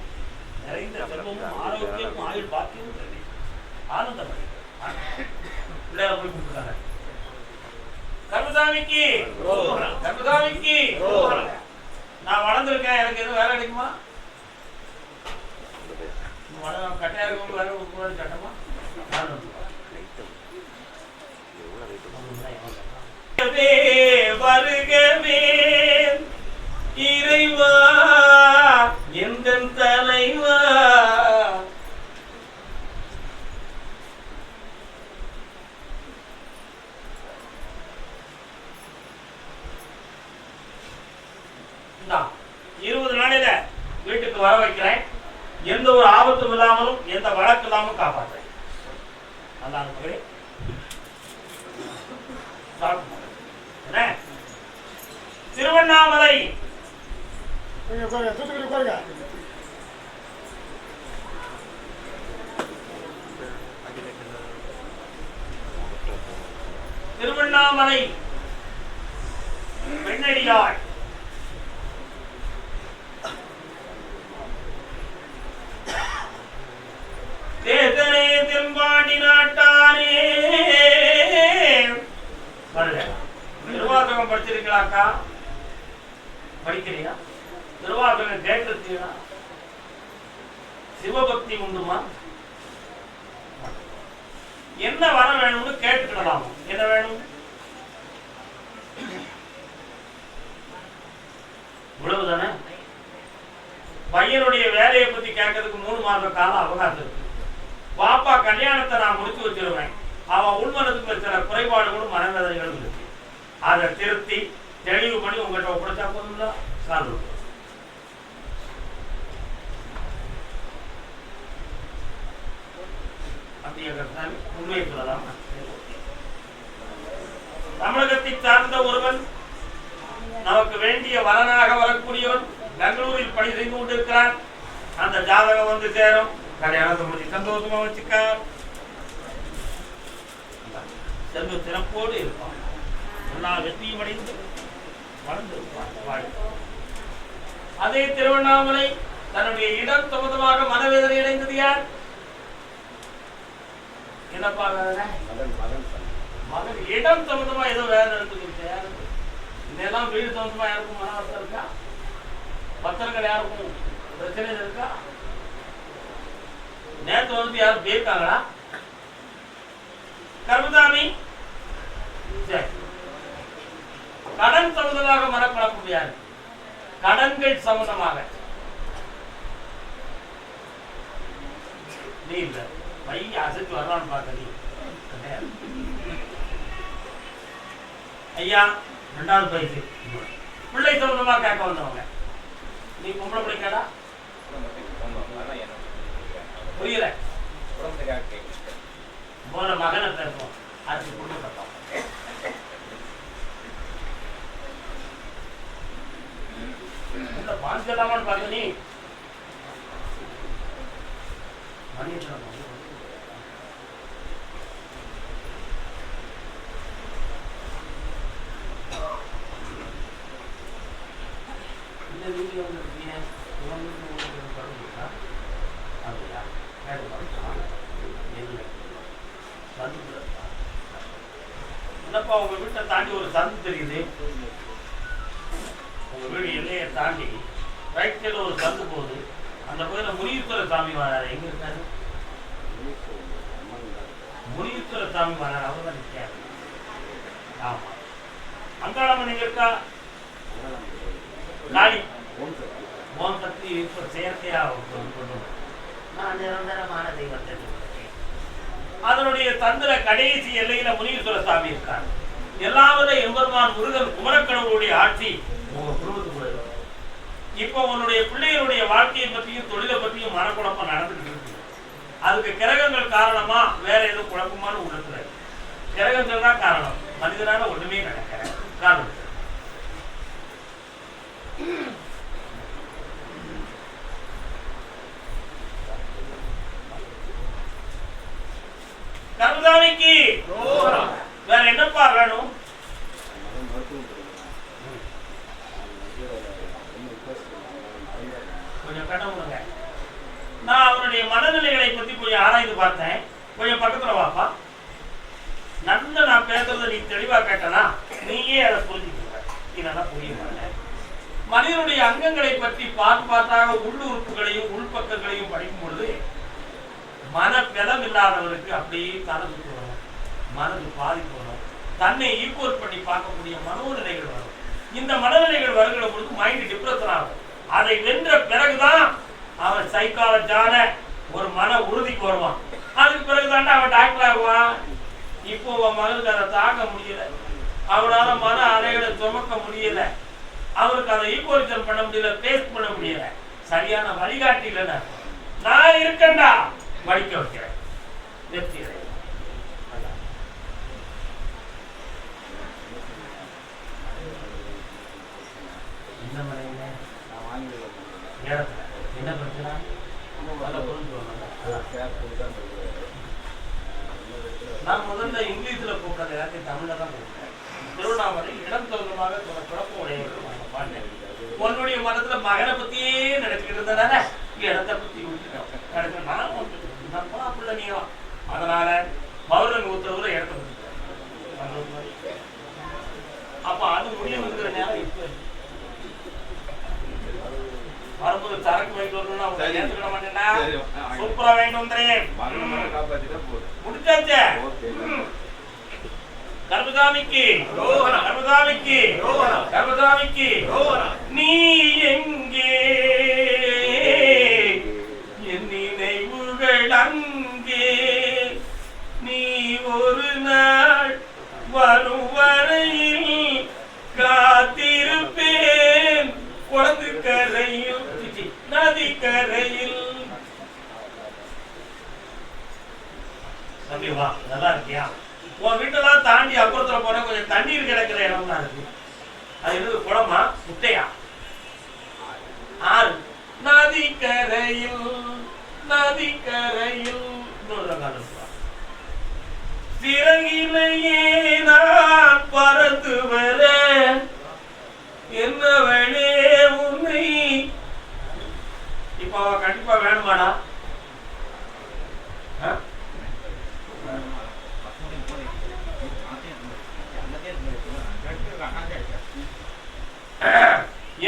நிறைந்த செல்வமும் ஆரோக்கியமும் ஆயுள் பாக்கியமும் தெரியும். ஆனந்தம் பிள்ளையார போய் கூப்பிட்டுருக்காங்க. கருப்பசாமிக்கு கருப்பசாமிக்கு நான் வளர்ந்துருக்கேன். எனக்கு எதுவும் வேலை கிடைக்குமா? கட்டையா இருக்கவங்க வேலை கொடுக்க சட்டமா? வருகவே இறைவா எந்த தலைவா. இந்த 20 நாளையில வீட்டுக்கு வர வைக்கிறேன். எந்த ஒரு ஆபத்தும் இல்லாமலும் எந்த வழக்கு இல்லாமலும் காப்பாற்றுறேன். நல்லா மகளே. திருவண்ணாமலை திருவண்ணாமலை பெண்ணடியாள் தேசனே தென்பாண்டி நாட்டானே. திருவாசகம் படிச்சிருக்கலாக்கா? படிக்கிறியா? திருவாசகம் கேட்டிருக்கீங்களா? சிவபக்தி உண்டுமா? என்ன வர வேணும்னு கேட்டுக்கிடலாம். என்ன வேணும்? இவ்வளவுதானே. பையனுடைய வேலையை பத்தி கேட்கறதுக்கு 3 மாத காலம் அவகாசம் இருக்கு. பாப்பா கல்யாணத்தை நான் முடிச்சு வச்சிருவேன். அவன் உள்மனதுக்கு சில குறைபாடுகளும் மனவேதனைகளும் இருக்கு. அதை திருத்தி தெளிவு பண்ணி உங்கள்கிட்ட ஒப்படைச்சா போதும்ல. சால்வ். உண்மையை சொல்லலாம். தமிழகத்தை சார்ந்த ஒருவன், நமக்கு வேண்டிய வரனாக வரக்கூடியவன், பெங்களூரில் பணி செய்து கொண்டிருக்கிறான். அந்த ஜாதகம் வந்து சேரும். கல்யாணத்தை முடிச்சு சந்தோஷமா வச்சுக்க. செல்வ சிறப்போடு இருப்பான். எல்லா வெற்றியும் அடைந்து வளர்ந்திருப்பான். அதே திருவண்ணாமலை தன்னுடைய இடம் சம்பந்தமாக மனவேதனை அடைந்தது யார்? என்னப்பா வேதனை? மகன் இடம் சம்பந்தமா ஏதோ வேதனை எடுத்துக்கிட்டு இதெல்லாம் வீடு சம்பந்தமா யாருக்கும் மன வருத்தம் இருக்கா? பக்தர்கள் யாருக்கும் பிரச்சனை இருக்கா? நேற்று வந்து யாரும் பேசிட்டாங்களா? கருப்பசாமி கடன் சம்பந்தமாக மனக்குழப்பம் யாரு? கடன்கள் சம்பந்தமாக நீ இல்ல பைய அசைச்சு வரலான்னு பார்க்க நீ ஐயா 2வது பைசு பிள்ளை சம்பந்தமா கேட்க வந்தவங்க. நீ பொம்பளை பிள்ளைக்காடா? புரியல போன மகனை தருவோம் அதுக்கு குடும்பம் வாங்கிக்கலாமான்னு பாருங்க நீ இந்த வீடியோ என்னப்பா உங்க வீட்டை தாண்டி ஒரு சந்து தெரியுது உங்க வீடு எல்லையை தாண்டி ரைட் சைடில் ஒரு சந்து போகுது அந்த கோயில முனீஸ்வர சாமி வராரு எங்க இருக்காரு முனீஸ்வர சாமி வராரு அவர் தான் நிற்காரு ஆமா அங்காளம்மன் எங்க இருக்கா காளி ஓம் சக்தி இப்ப செயற்கையா கொண்டு நான் நிரந்தரமான தெய்வத்தை அதனுடைய தந்திர கடைசி எல்லையில முனீஸ்வர சாமி இருக்கார் எல்லாவிட எம்பெருமான் முருகன் குமரக்கடவுளுடைய ஆட்சி உங்க குடும்பத்துக்குள்ள இருக்கு இப்போ உன்னுடைய பிள்ளைகளுடைய வாழ்க்கையை பற்றியும் தொழிலை பற்றியும் மனக்குழப்பம் நடந்துட்டு இருக்கு அதுக்கு கிரகங்கள் காரணமா வேற எதுவும் குழப்பமான உள்ளத்துல கிரகங்கள் தான் காரணம் மனிதனால ஒண்ணுமே நடக்கிற காரணம் கருதானிக்கு வேற என்னப்பா வேணும் கொஞ்சம் கடவுளுங்க நான் அவனுடைய மனநிலைகளை பத்தி கொஞ்சம் ஆராய்ந்து பார்த்தேன் கொஞ்சம் பக்கத்துல வாப்பா நல்ல நான் பேசுறத நீ தெளிவா கேட்டனா நீயே அதை புரிஞ்சுக்க நீ நல்லா புரிய மாட்டேன் மனிதனுடைய அங்கங்களை பற்றி பார்த்தாக உள்ளுறுப்புகளையும் உள்பக்கங்களையும் படிக்கும் பொழுது மனப்பெலம் இல்லாதவருக்கு அப்படியே தனது வரும் மனது பாதிப்பு வரும் தன்னை ஈக்குவல் பண்ணி பார்க்கக்கூடிய மனோநிலைகள் வரும் இந்த மனநிலைகள் வருகிற பொழுது மைண்ட் டிப்ரெஷன் ஆகும் அதை வென்ற பிறகுதான் அவன் சைக்காலஜான ஒரு மன உறுதிக்கு வருவான் அதுக்கு பிறகுதான் அவன் டாக்டர் ஆகுவான் இப்போ அவன் மகனுக்கு அதை தாக்க முடியல அவனால மன அலைகளை சுமக்க முடியல அவருக்கு அதை ஈக்குவலைசேஷன் பண்ண முடியல பேஸ் பண்ண முடியல சரியான வழிகாட்டி இல்லைன்னா நான் இருக்கேன்டா படிக்க வைக்கிறேன் வெற்றியடை இந்த முறையில இடத்துல என்ன பிரச்சனை நான் முதல்ல இங்கிலீஷ்ல கூப்பிட்டது எல்லாத்தையும் தமிழ்ல தான் கூப்பிட்டேன் திருவண்ணாமலை இடம் தகுந்தமாக சில குழப்பம் உடையவர்கள் பாட்டேன் உன்னுடைய மனத்துல மகனை பத்தியே நினைச்சுக்கிட்டு இருந்ததானே இடத்தை பத்தி விட்டுட்டோம் நான் பிள்ளை நீங்க அதனால பௌர்ணமி உத்தரவுல இடத்த பத்தி அப்ப அது முடியுங்கிற நேரம் இப்ப வரும்போது சரக்கு வாங்கிட்டு வரணும்னா ஏத்துக்கிட மாட்டேன்டா சூப்பரா வாங்கிட்டு வந்துறேன் முடிச்சாச்சே கர்மசாமிக்கு கர்மசாமிக்கு கர்மசாமிக்கு நீ எங்கே என் நினைவுகள் அங்கே நீ ஒரு நாள் வரும் வரையில் காத்திருப்பேன் குளத்து கரையில் நதி கரையில் வா நல்லா இருக்கியா உன் வீட்டெல்லாம் தாண்டி அப்புறத்துல போனா கொஞ்சம் தண்ணீர் கிடக்கிற இடம் தான் இருக்கு அது என்னது குளமா முட்டையா ஆறு நதி கரையில் சிறகிலேயே நான் பறந்து வர என்னவளே உன்னை இப்ப கண்டிப்பா வேணுமாடா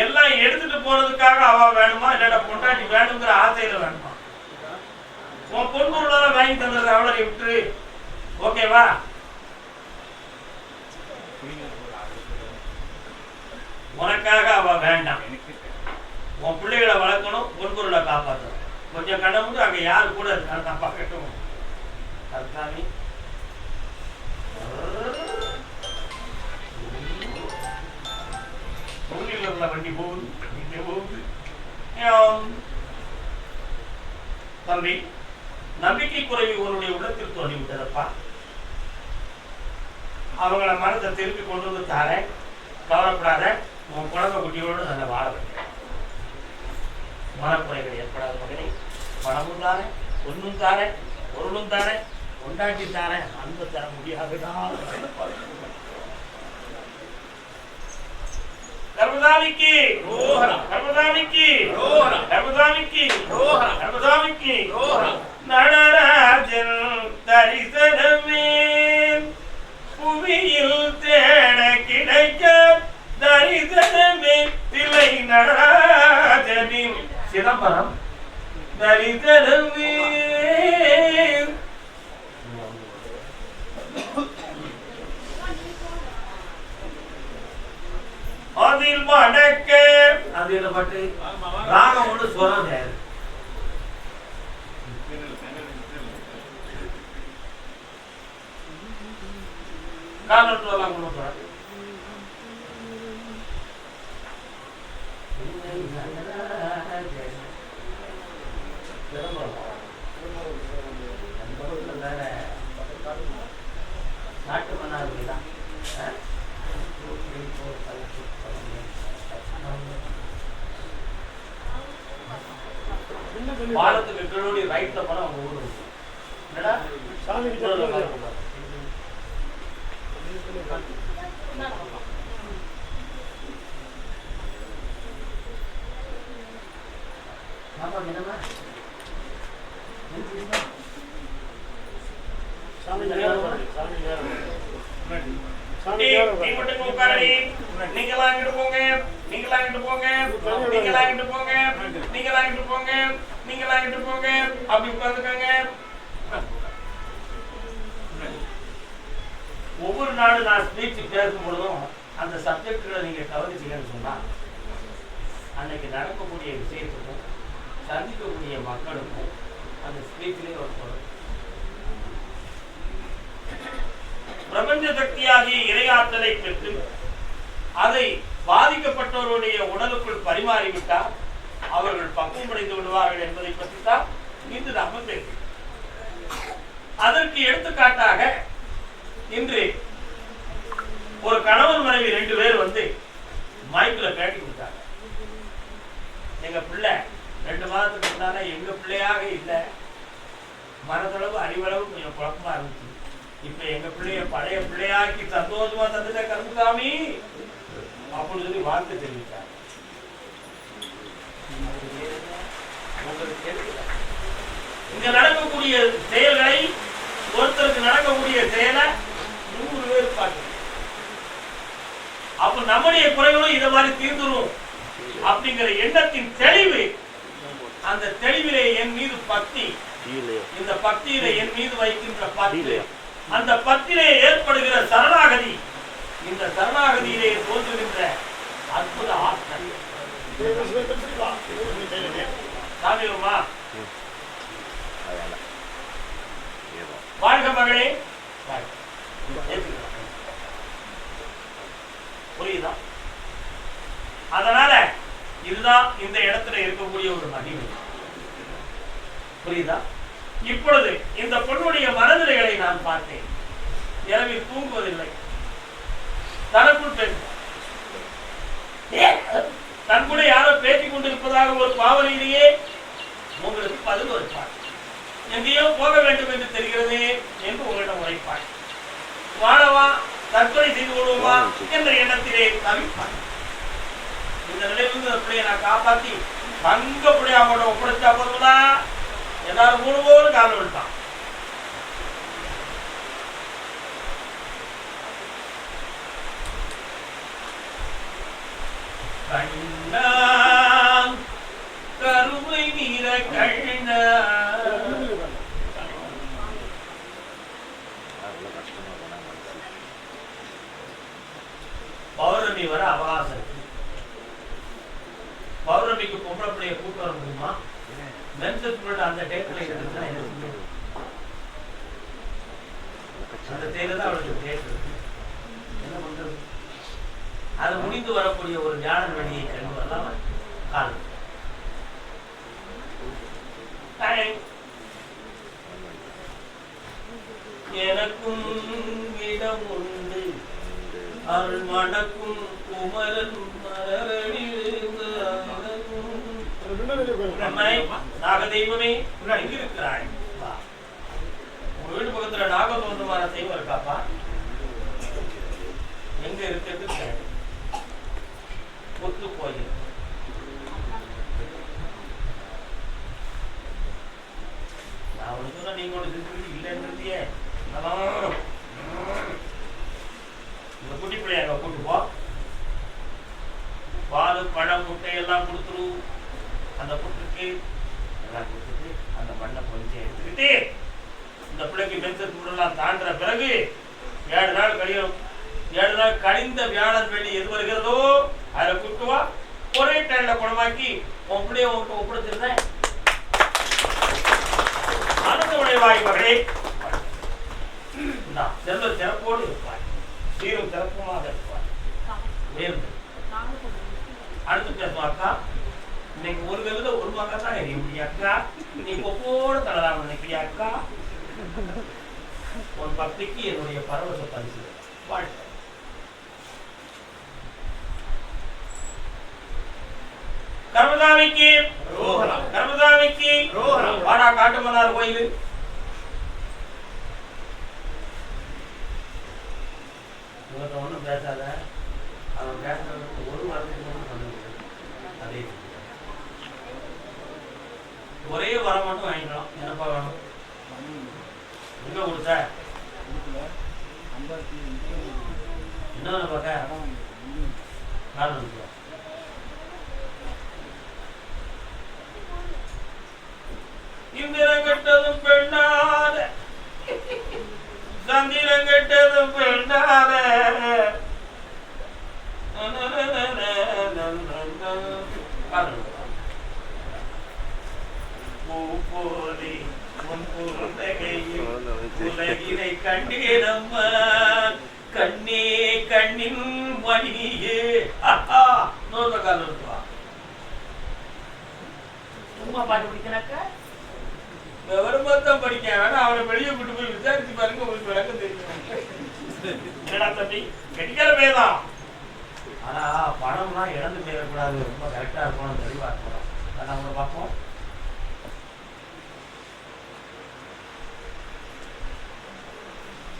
எல்லாம் எடுத்துட்டு போனதுக்காக அவ வேணுமா இல்லடா பொண்டாட்டி வேணுங்கிற ஆசையில வேணுமா உன் பொண்ணு வாங்கி தந்தது அவளை விட்டு ஓகேவா உனக்காக அவ வேண்டாம் உன் பிள்ளைகளை வளர்க்கணும் பொன்பொருளை காப்பாற்றணும் கொஞ்சம் கடவுள் அங்க யாரு கூட இருக்காரு நான் பார்க்கட்டும் அதுக்காக வண்டி போகுது போகுது தம்பி, நம்பிக்கை குறைவு உன்னுடைய உள்ளத்தில் தோன்றிவிட்டதப்பா. அவங்கள மனத்தை திருப்பி கொண்டு வந்து தாரேன், கவலைப்படாத. உன் குழந்தை குட்டியோடு நல்ல வாழ வைக்கிறேன். மனக்குறைகள் ஏற்படாத மகனே. பணமும் தாரேன், பொண்ணும் தாரேன், பொருளும் தாரேன், கொண்டாட்டி தாரேன், அன்பு தர முடியாதுடா. கர்மதாமிக்கு கர்மதாமிக்கு கர்மதாமிக்கு கர்மதாமிக்கு நடராஜன் தரிசனமே புவியில் தேட கிடைக்க தரிசனமே தில்லை நடராஜனின் சிதம்பரம் தரிசனமே. அதில் மடக்க அது என்ன பாட்டு? ராகம் ஒன்று ஸ்வரம் வேறு. காலத்துலாம் கொண்டு போறாங்க. நாட்டு மன்னாருதான் பாலத்துக்கு கீழோடி ரைட்ல போனா அவங்க ஊரு என்னடா சாமி ஒவ்வொரு நாளும் நான் ஸ்பீச் பேசும் பொழுதும் அந்த சப்ஜெக்ட்களை நீங்க கவனிச்சீங்கன்னு சொன்னா அன்னைக்கு நடக்கக்கூடிய விஷயத்துக்கும் சந்திக்கக்கூடிய மக்களுக்கும் அந்த ஸ்பீச்சிலே ஒரு பொருள். பிரபஞ்ச சக்தியாகிய இறையாற்றலை பெற்று அதை பாதிக்கப்பட்டவருடைய உடலுக்குள் பரிமாறிவிட்டால் அவர்கள் பக்குவமடைந்து விடுவார்கள் என்பதை பற்றி தான் இன்று நம்ம பேசுகிறோம். அதற்கு எடுத்துக்காட்டாக இன்று ஒரு கணவன் மனைவி 2 பேர் வந்து மைக்ல பேட்டி கொடுத்தாங்க. எங்க பிள்ளை 2 மாதத்துக்கு முன்னால எங்க பிள்ளையாக இல்லை, மனதளவு அறிவளவு கொஞ்சம் குழப்பமா இருந்துச்சு. இப்ப எங்க பிள்ளைய பழைய பிள்ளையாக்கி சந்தோஷமா தந்துட்ட கருப்புசாமி அப்படின்னு சொல்லி வாழ்த்து தெரிவித்தார். இங்க நடக்கக்கூடிய செயல்களை, ஒருத்தருக்கு நடக்கக்கூடிய செயலை 100 பேர் பார்க்க. அப்ப நம்முடைய குறைகளும் இதை மாதிரி தீர்ந்துரும் அப்படிங்கிற எண்ணத்தின் தெளிவு, அந்த தெளிவிலே என் மீது பக்தி, இந்த பக்தியில என் மீது வைக்கின்ற பக்தி, அந்த பக்தியிலே ஏற்படுகிற சரணாகதி, இந்த சரணாகதியிலே தோன்றுகின்ற அற்புத ஆற்றல். சாமியம்மா வாழ்க மகளே, புரியுதா? அதனால இதுதான் இந்த இடத்துல இருக்கக்கூடிய ஒரு மகிமை. புரியுதா? இப்பொழுது இந்த பொண்ணுடைய மனநிலைகளை நான் பார்த்தேன். இரவில் தூங்குவதில்லை, தனக்குள் பேசும். தன் கூட யாரோ பேசிக் கொண்டிருப்பதாக ஒரு பாவனையிலேயே உங்களுக்கு பதில் வைப்பார். எங்கேயோ போக வேண்டும் என்று தெரிகிறது என்று உங்களிடம் உரைப்பார். வாழவா, தற்கொலை செய்து கொள்வோமா என்ற எண்ணத்திலே தவிப்பார். இந்த நிலையிலிருந்து பிள்ளையை நான் காப்பாற்றி தங்க பிள்ளையா கூட ஒப்படைச்சா போதுங்களா? எல்லாரும் 3 பேரும் காலம் விட்டான். கண்ணாம் கருமை நீர கண்ணா பௌர்ணமி வர அவகாசம். பௌர்ணமிக்கு பொம்பளை பிள்ளைய கூட்டு வர முடியுமா? அந்த டேட்ல இருக்குன்னா அந்த தேர்ல தான் அவளுக்கு டேட் இருக்கு. என்ன பண்றது? அது முடிந்து வரக்கூடிய ஒரு ஞான வெளியை கண்டு வரலாம். அருள் மணக்கும் குமரன் நாகதெய்வமே எங்க இருக்கிறாய்? உங்க வீட்டு பக்கத்துல நாகதோன்றமான தெய்வம் இருக்காப்பா? எங்க இருக்கிறது? ஒத்து கோயில். நான் ஒண்ணு சொன்னா நீங்க ஒண்ணு செஞ்சு இல்லைன்றியே. இந்த குட்டி பிள்ளையாங்க கூட்டு போ. பால் பழம் முட்டை எல்லாம் கொடுத்துரு. அந்த புட்டுக்கு எல்லாம் கொடுத்துட்டு அந்த மண்ணை கொஞ்சம் எடுத்துக்கிட்டு இந்த பிள்ளைக்கு மென்சர் முடெல்லாம் தாண்டுற பிறகு 7 நாள் கழியும். 7 நாள் கழிந்த வியாழன் வெள்ளி எது வருகிறதோ அதை கூட்டு வா. ஒரே டைம்ல குணமாக்கி உன் பிள்ளைய உன்கிட்ட ஒப்படைச்சிருந்தேன். ஆனந்த உடைவாய் மகளே, செல்வ சிறப்போடு இருப்பாய், சீரும் சிறப்புமாக இருப்பாய். அடுத்து பேசுவோம் அக்கா. இன்னைக்கு ஒரு வித ஒரு மகா தான் எரிய முடியும் அக்கா. நீ ஒப்போடு தளராம நினைக்கிறியா அக்கா? உன் பக்திக்கு என்னுடைய பரவச பரிசு வாழ்க்கை. கர்மசாமிக்கு கர்மசாமிக்கு வாடா காட்டுமன்னார் கோயில். ஒன்றும் பேசாத. அவன் பேசுறது ஒரு வாரத்துக்கு மட்டும் பண்ணுது. அதே ஒரே வரம் மட்டும் வாங்கிக்கலாம். என்னப்பா வேணும்? எங்க கொடுத்த? என்ன பார்க்க இந்திரம் கெட்டதும் பெண்ணாத, சந்திரம் கெட்டதும் பெண்ணாத, பூப்போதி உன் புன்னகையில் உலகினை கண்டேனம்மா, கண்ணே கண்ணின் மணியே. சும்மா பாட்டு பிடிக்கனாக்க விவரமாத்தான் படிக்க வேணா. அவனை வெளியே கூட்டு போய் விசாரிச்சு பாருங்க, உங்களுக்கு விளக்கம் தெரியும். என்னடா தம்பி கெட்டிக்கிற பேதான். ஆனா பணம்லாம் இழந்து போயிடக்கூடாது. ரொம்ப கரெக்டா இருக்கணும், தெளிவா இருக்கணும். அதான் அவங்களை பார்ப்போம்.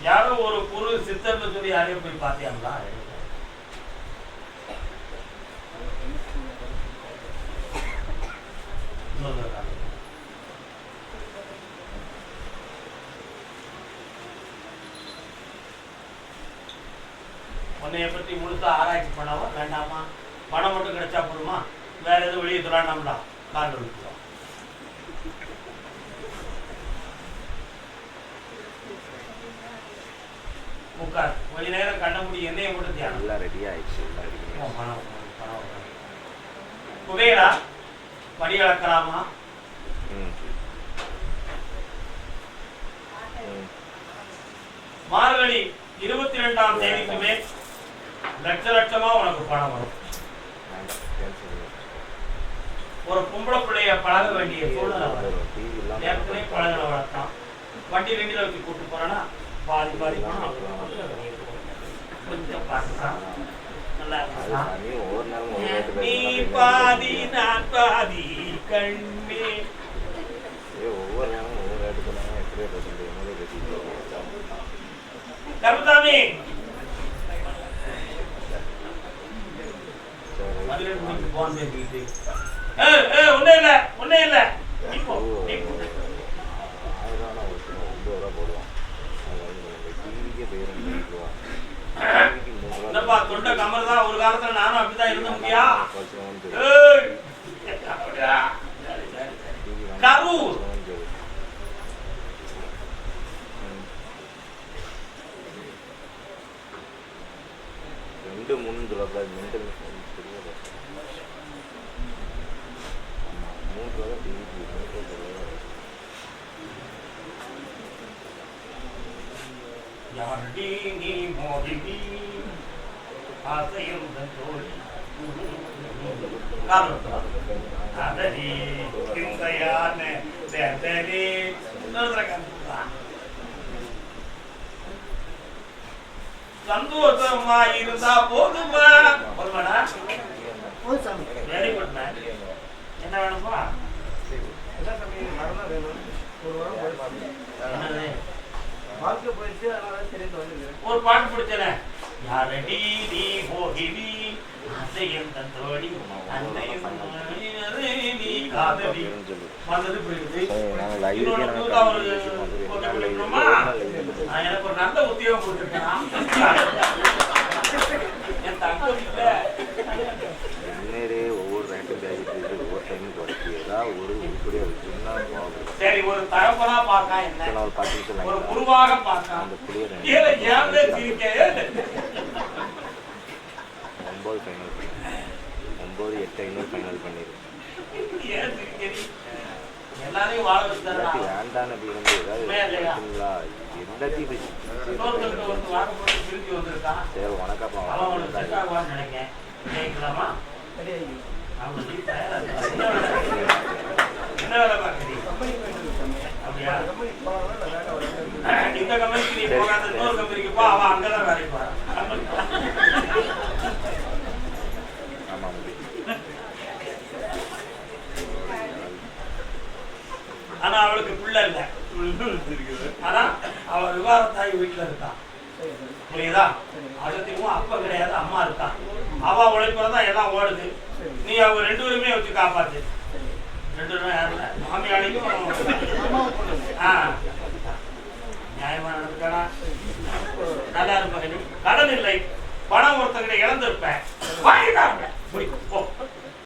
யாரோ ஒரு குரு சித்தர்னு சொல்லி யாரையும் போய் பார்த்தியாங்களா? உன்னைய பத்தி முழுசா ஆராய்ச்சி பண்ணாவா வேண்டாமா? பணம் மட்டும் கிடைச்சா போதுமா? வேற எதுவும் வெளியே துறாண்டாம்டா. கால் விட்டுருவோம். உட்கார். கொஞ்ச நேரம் கண்ண முடி எண்ணெயை போட்டு தியானம். ரெடி ஆயிடுச்சு. குபேரா படி அளக்கலாமா? மார்கழி 22ஆம் தேதிக்குமே லட்சமா உனக்கு பணம் வரும். ஒரு பொம்பளை பிள்ளைய பழக வேண்டிய சூழ்நிலை வரும். ஏற்கனவே பழகின வளர்த்தான். வண்டி 2ல வச்சு கூட்டு போறேன்னா பாதி பாதி பணம் கொஞ்சம் பார்த்துதான் நல்லா இருக்கா? நீ பாதி நான் பாதி கண்ணே. ஒவ்வொரு நேரம் ஒவ்வொரு இடத்துல கருதாமி ஒன்னே இல்ல என்னப்பா தொண்டை கமர்தான். ஒரு காலத்துல நானும் அப்படிதான் இருந்த முடியா? கரூர் யார்டீனி மோதினி ஆசையும் தோழி காரணம் அதனி சிந்தையான வேதனே சந்தோஷமா இருந்தா போதுமா? போதுமாடா? Very good man. என்ன வேணும்பா? ஒரு பாட்டு பிடிச்சன. யாரடி நீ போகினி அசையன் தந்தோடி அன்னையும் நீ காதலி வந்தது போயிடுது. எனக்கு ஒரு நல்ல உத்தியோகம் கொடுத்துருக்கேன். என் தங்கம் இல்ல ஒவ்வொரு ஒவ்வொரு டைமும் தொடக்கி ஏதாவது ஒரு உருப்படியா இருக்குன்னா சரி ஒரு தரப்பனா பார்க்கா என்ன ஒரு 10 நிமிஷம் ஒரு குருவாக பார்க்கா அந்த புளிய 9 ஃபைனல் 9 8 இன்னொரு ஃபைனல் பண்ணிடு. ஏன் சிரிக்கிறீ? எல்லாரையும் வாழ வச்சுதானடா. வேண்டான அப்படி வந்து ஏதாவது எல்லாத்தையும் இன்னொருத்தருக்கு ஒரு வாழ போட்டு திருப்பி வந்திருக்கான். சரி வணக்கம்ப்பா. அவன் உனக்கு செட் ஆகுவான்னு நினைக்கிறேன். கேட்கலாமா? அவங்க என்ன வேலை பார்க்குறீ? அப்படியா? இந்த கம்பெனிக்கு நீ போகாத இன்னொரு கம்பெனிக்கு போ. அவன் அங்கதான் வேலைக்கு போறான். ஆனா அவளுக்கு பிள்ளை இல்லை. ஆனா அவ விவாதத்தாய் வீட்டுல இருக்கான். புரியுதா? அடுத்துக்கும் அப்பா கிடையாது, அம்மா இருக்கான். அவ உழைப்பதான் எல்லாம் ஓடுது. நீ அவங்க 2 பேருமே வச்சு காப்பாத்து. 2 பேருமே யாருல மாமியாளையும் நியாயமா நடந்துக்கடா. நல்லா இருப்பாங்க. கடன் இல்லை, பணம் ஒருத்தங்கிட்ட இழந்திருப்பேன். வாங்கிட்டாங்க.